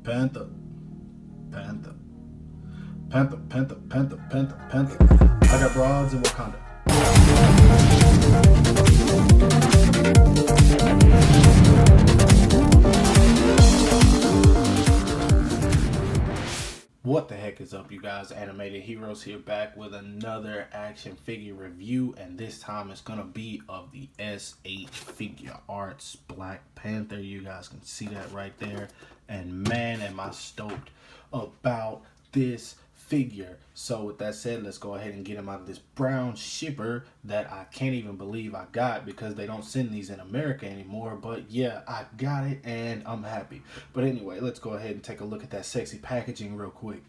Panther, Panther, Panther, Panther, Panther, Panther, Panther. I got broads in Wakanda. What the heck is up, you guys? Animated Heroes here, back with another action figure review, and this time it's gonna be of the SH Figuarts Black Panther. You guys can see that right there, and man, am I stoked about this figure. So with that said, let's go ahead and get him out of this brown shipper that I can't even believe I got, because they don't send these in America anymore. But yeah, I got it and I'm happy. But anyway, let's go ahead and take a look at that sexy packaging real quick.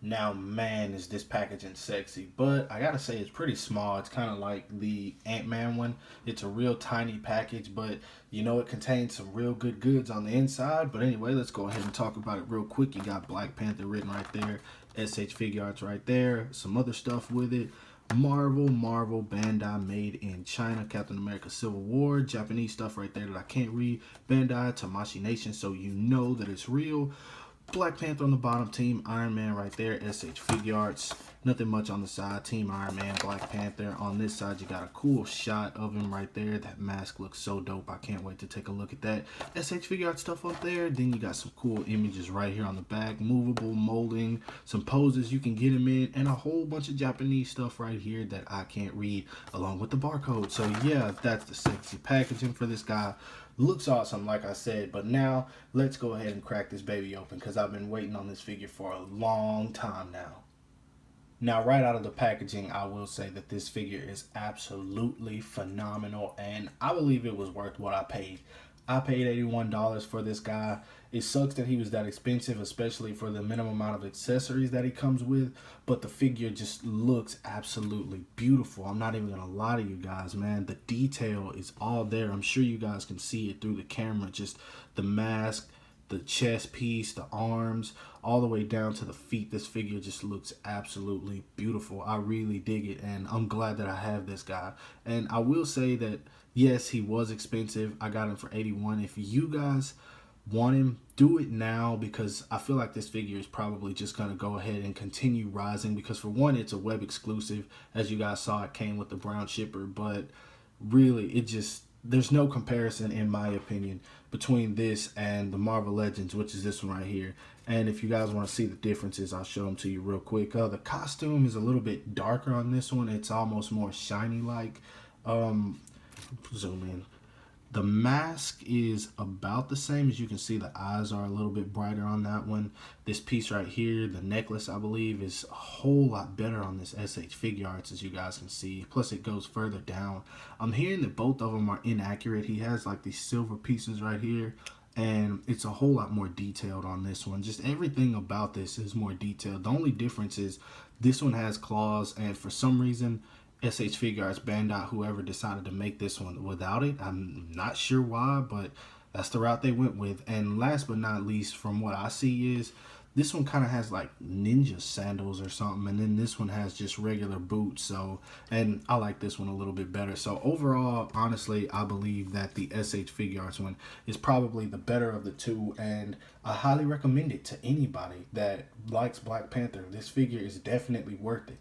Now, man, is this packaging sexy, but I gotta say it's pretty small. It's kind of like the Ant-Man one. It's a real tiny package, but you know, it contains some real good goods on the inside. But anyway, let's go ahead and talk about it real quick. You got Black Panther written right there, SH Figuarts right there, some other stuff with it. Marvel, Bandai, made in China, Captain America Civil War, Japanese stuff right there that I can't read, Bandai, Tamashii Nation, so you know that it's real. Black Panther on the bottom, Team Iron Man right there, SH Figuarts. Nothing much on the side, Team Iron Man, Black Panther. On this side, you got a cool shot of him right there. That mask looks so dope. I can't wait to take a look at that. SH Figuarts stuff up there. Then you got some cool images right here on the back. Movable molding, some poses you can get him in, and a whole bunch of Japanese stuff right here that I can't read, along with the barcode. So yeah, that's the sexy packaging for this guy. Looks awesome, like I said. But now let's go ahead and crack this baby open, because I've been waiting on this figure for a long time now. Now, right out of the packaging, I will say that this figure is absolutely phenomenal, and I believe it was worth what I paid. I paid $81 for this guy. It sucks that he was that expensive, especially for the minimum amount of accessories that he comes with, but the figure just looks absolutely beautiful. I'm not even gonna lie to you guys, man. The detail is all there. I'm sure you guys can see it through the camera. Just the mask, the chest piece, the arms, all the way down to the feet. This figure just looks absolutely beautiful. I really dig it, and I'm glad that I have this guy. And I will say that yes, he was expensive. I got him for $81. If you guys want him, do it now, because I feel like this figure is probably just going to go ahead and continue rising, because for one, it's a web exclusive. As you guys saw, it came with the brown shipper, but really, it just, there's no comparison, in my opinion, between this and the Marvel Legends, which is this one right here. And if you guys want to see the differences, I'll show them to you real quick. The costume is a little bit darker on this one. It's almost more shiny like. Zoom in. The mask is about the same. As you can see, the eyes are a little bit brighter on that one. This piece right here, the necklace, I believe, is a whole lot better on this SH Figuarts, as you guys can see. Plus, it goes further down. I'm hearing that both of them are inaccurate. He has like these silver pieces right here, and it's a whole lot more detailed on this one. Just everything about this is more detailed. The only difference is this one has claws, and for some reason, SH Figuarts, Bandai, whoever decided to make this one without it. I'm not sure why, but that's the route they went with. And last but not least, from what I see, is this one kind of has like ninja sandals or something, and then this one has just regular boots. So, and I like this one a little bit better. So overall, honestly, I believe that the SH Figuarts one is probably the better of the two, and I highly recommend it to anybody that likes Black Panther. This figure is definitely worth it.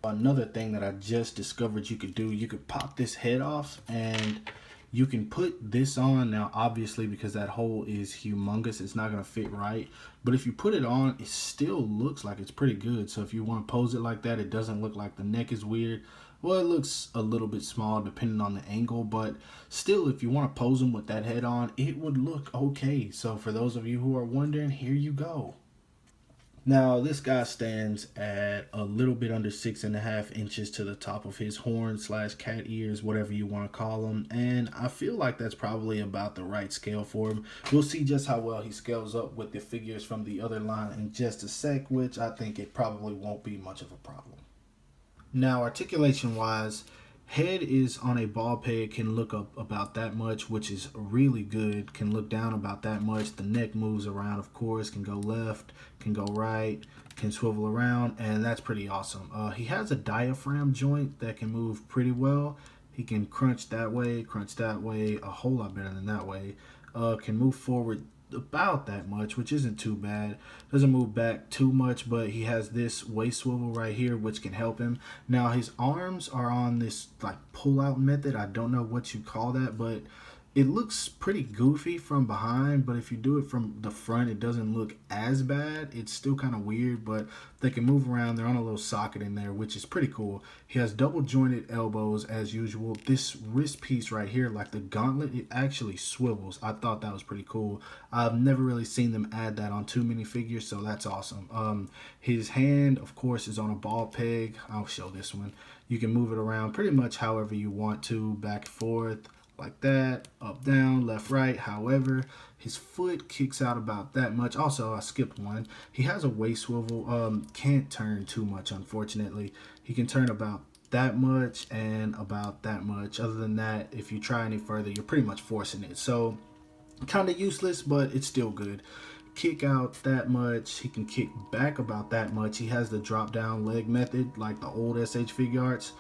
Another thing that I just discovered you could do, you could pop this head off and you can put this on. Now, obviously, because that hole is humongous, it's not going to fit right. But if you put it on, it still looks like it's pretty good. So if you want to pose it like that, it doesn't look like the neck is weird. Well, it looks a little bit small depending on the angle, but still, if you want to pose them with that head on, it would look okay. So for those of you who are wondering, here you go. Now, this guy stands at a little bit under 6.5 inches to the top of his horn / cat ears, whatever you want to call them. And I feel like that's probably about the right scale for him. We'll see just how well he scales up with the figures from the other line in just a sec, which I think it probably won't be much of a problem. Now, articulation wise, head is on a ball peg, can look up about that much, which is really good. Can look down about that much. The neck moves around, of course, can go left, can go right, can swivel around, and that's pretty awesome. He has a diaphragm joint that can move pretty well. He can crunch that way, a whole lot better than that way. Can move forward about that much, which isn't too bad. Doesn't move back too much, but he has this waist swivel right here, which can help him. Now his arms are on this like pull out method. I don't know what you call that, but it looks pretty goofy from behind, but if you do it from the front, it doesn't look as bad. It's still kind of weird, but they can move around. They're on a little socket in there, which is pretty cool. He has double jointed elbows as usual. This wrist piece right here, like the gauntlet, it actually swivels. I thought that was pretty cool. I've never really seen them add that on too many figures, so that's awesome. His hand, of course, is on a ball peg. I'll show this one. You can move it around pretty much however you want to, back and forth, like that, up, down, left, right. However, his foot kicks out about that much. Also, I skipped one. He has a waist swivel. Can't turn too much, unfortunately. He can turn about that much and about that much. Other than that, if you try any further, you're pretty much forcing it. So, kind of useless, but it's still good. Kick out that much. He can kick back about that much. He has the drop down leg method like the old SH Figuarts.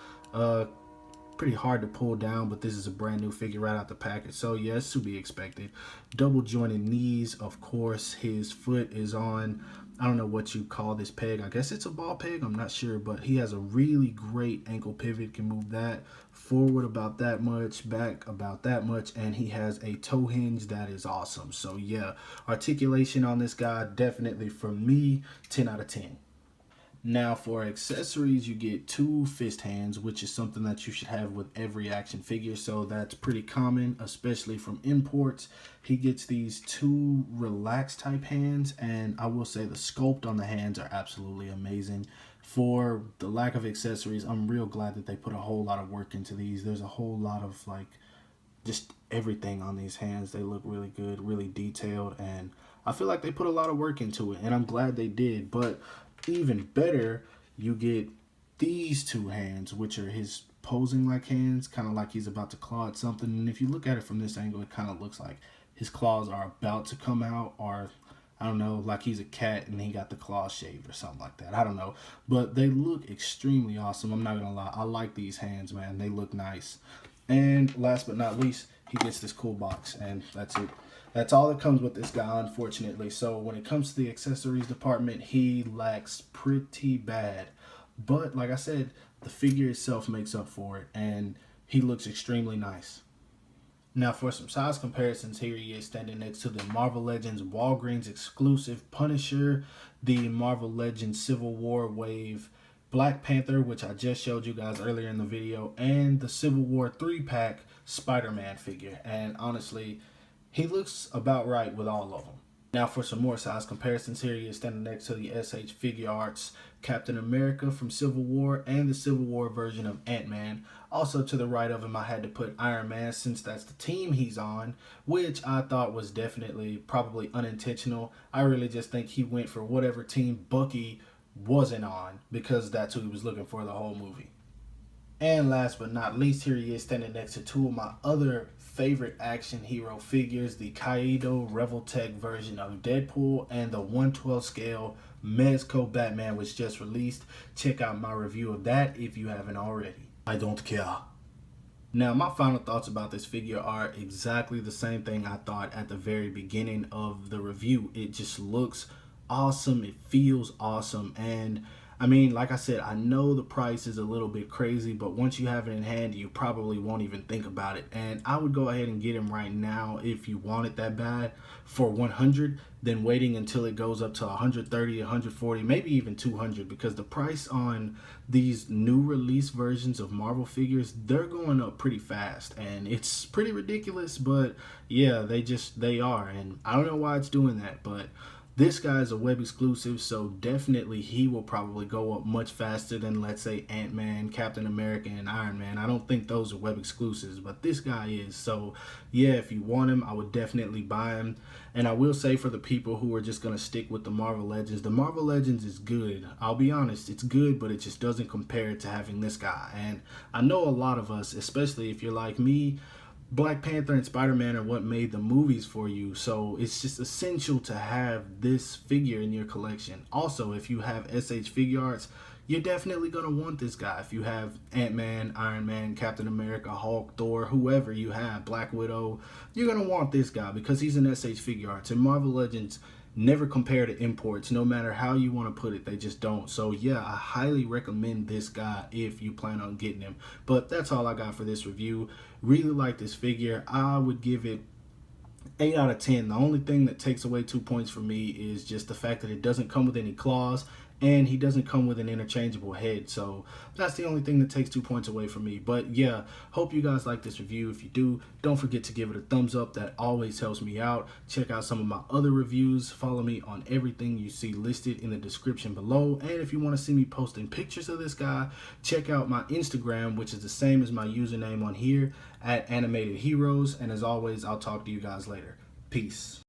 Pretty hard to pull down, but this is a brand new figure right out the package, so yeah, it's to be expected. Double jointed knees, of course. His foot is on, I don't know what you call this peg. I guess it's a ball peg, I'm not sure, but he has a really great ankle pivot. Can move that forward about that much, back about that much, and he has a toe hinge that is awesome. So yeah, articulation on this guy, definitely for me, 10 out of 10. Now for accessories, you get 2 fist hands, which is something that you should have with every action figure. So that's pretty common, especially from imports. He gets these 2 relaxed type hands, and I will say the sculpt on the hands are absolutely amazing. For the lack of accessories, I'm real glad that they put a whole lot of work into these. There's a whole lot of like just everything on these hands. They look really good, really detailed, and I feel like they put a lot of work into it, and I'm glad they did. But even better, you get these 2 hands, which are his posing like hands, kind of like he's about to claw at something. And if you look at it from this angle, it kind of looks like his claws are about to come out, or I don't know, like he's a cat and he got the claws shaved or something like that. I don't know, but they look extremely awesome. I'm not gonna lie, I like these hands, man. They look nice. And last but not least, he gets this cool box, and that's it. That's all that comes with this guy, unfortunately. So when it comes to the accessories department, he lacks pretty bad. But like I said, the figure itself makes up for it, and he looks extremely nice. Now for some size comparisons, here he is standing next to the Marvel Legends Walgreens exclusive Punisher, the Marvel Legends Civil War Wave Black Panther, which I just showed you guys earlier in the video, and the Civil War 3-pack Spider-Man figure. And honestly, he looks about right with all of them. Now for some more size comparisons, here he is standing next to the SH Figuarts Captain America from Civil War and the Civil War version of Ant-Man. Also to the right of him, I had to put Iron Man since that's the team he's on, which I thought was definitely probably unintentional. I really just think he went for whatever team Bucky wasn't on, because that's who he was looking for the whole movie. And last but not least, here he is standing next to 2 of my other favorite action hero figures, the Kaido Revoltech version of Deadpool and the 1/12 scale Mezco Batman, which just released. Check out my review of that if you haven't already. I don't care. Now my final thoughts about this figure are exactly the same thing I thought at the very beginning of the review. It just looks awesome, it feels awesome, and I mean, like I said, I know the price is a little bit crazy, but once you have it in hand, you probably won't even think about it. And I would go ahead and get him right now if you want it that bad for 100, then waiting until it goes up to 130, 140, maybe even 200, because the price on these new release versions of Marvel figures, they're going up pretty fast, and it's pretty ridiculous, but yeah, they are, and I don't know why it's doing that, but this guy is a web exclusive, so definitely he will probably go up much faster than, let's say, Ant-Man, Captain America, and Iron Man. I don't think those are web exclusives, but this guy is. So, yeah, if you want him, I would definitely buy him. And I will say, for the people who are just going to stick with the Marvel Legends, the Marvel Legends is good. I'll be honest, it's good, but it just doesn't compare to having this guy. And I know a lot of us, especially if you're like me, Black Panther and Spider-Man are what made the movies for you, so it's just essential to have this figure in your collection. Also, if you have SH Figuarts, you're definitely going to want this guy. If you have Ant-Man, Iron Man, Captain America, Hulk, Thor, whoever you have, Black Widow, you're going to want this guy because he's an SH Figuarts. And Marvel Legends never compare to imports, no matter how you want to put it. They just don't. So yeah, I highly recommend this guy if you plan on getting him. But that's all I got for this review. Really like this figure. I would give it 8 out of 10. The only thing that takes away 2 points for me is just the fact that it doesn't come with any claws and he doesn't come with an interchangeable head. So that's the only thing that takes 2 points away from me. But yeah, hope you guys like this review. If you do, don't forget to give it a thumbs up. That always helps me out. Check out some of my other reviews. Follow me on everything you see listed in the description below. And if you want to see me posting pictures of this guy, check out my Instagram, which is the same as my username on here, at Animated Heroes. And as always, I'll talk to you guys later. Peace.